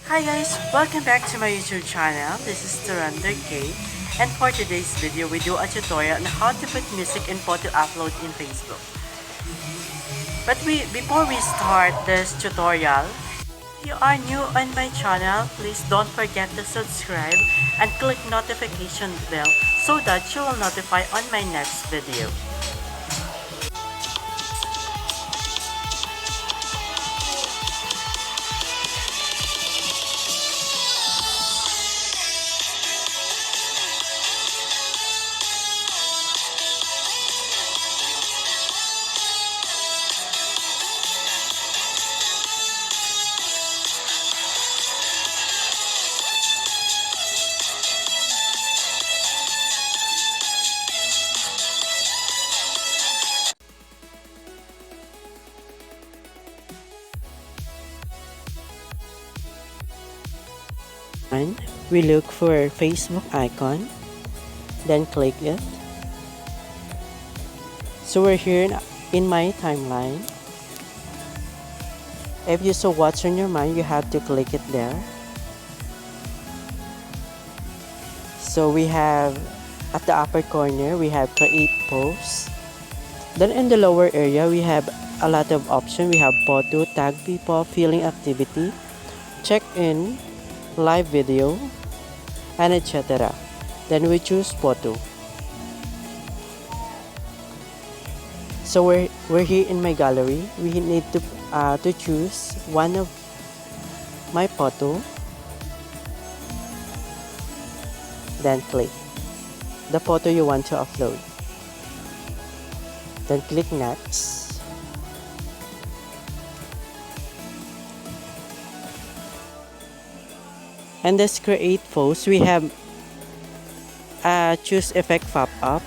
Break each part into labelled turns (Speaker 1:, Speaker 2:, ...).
Speaker 1: Hi guys, welcome back to my YouTube channel. This is Torrandor and for today's video we do a tutorial on how to put music and photo upload in Facebook. But before we start this tutorial, if you are new on my channel, please don't forget to subscribe and click notification bell so that you will notify on my next video. We look for Facebook icon, then click it. So we're here in my timeline. If you saw what's on your mind, you have to click it there. So we have at the upper corner, we have create post. Then in the lower area, we have a lot of options. We have photo, tag people, feeling activity, check in, live video, and etc. Then we choose photo. So we're here in my gallery. We need to choose one of my photo. Then click the photo you want to upload. Then click next. And this create post, we have choose effect pop-up.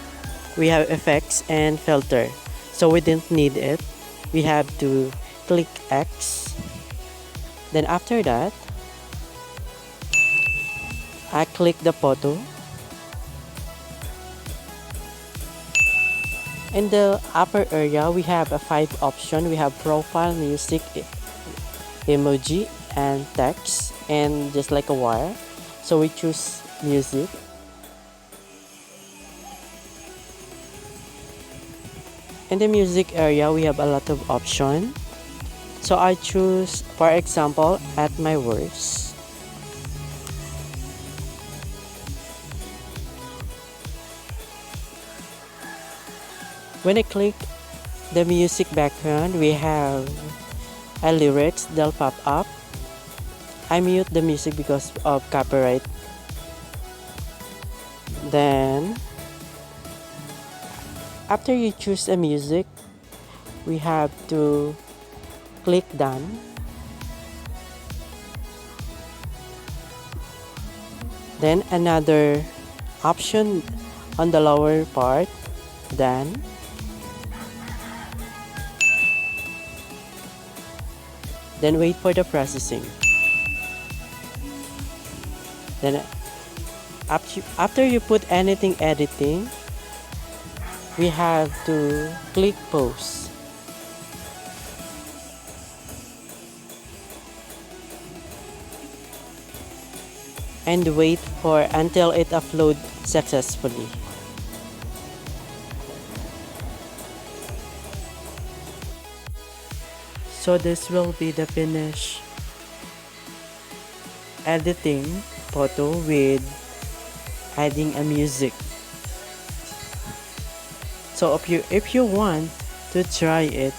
Speaker 1: We have effects and filter. So we didn't need it. We have to click X. Then after that, I click the photo. In the upper area, we have a 5 option. We have profile, music, emoji, and text, and just like a wire. So we choose music. In the music area, we have a lot of options. So I choose, for example, At My Worst. When I click the music background, we have a lyrics, they'll pop up. I mute the music because of copyright. Then, after you choose a music, we have to click done. Then another option on the lower part, done. Then wait for the processing. Then after you put anything editing, we have to click pause. And wait for until it uploads successfully. So this will be the finished editing photo with adding a music. So if you want to try it,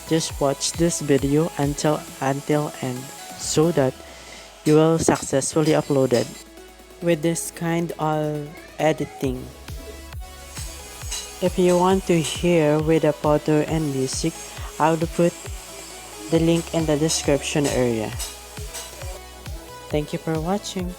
Speaker 1: just watch this video until end so that you will successfully upload it with this kind of editing. If you want to hear with a photo and music, I will put the link in the description area. Thank you for watching.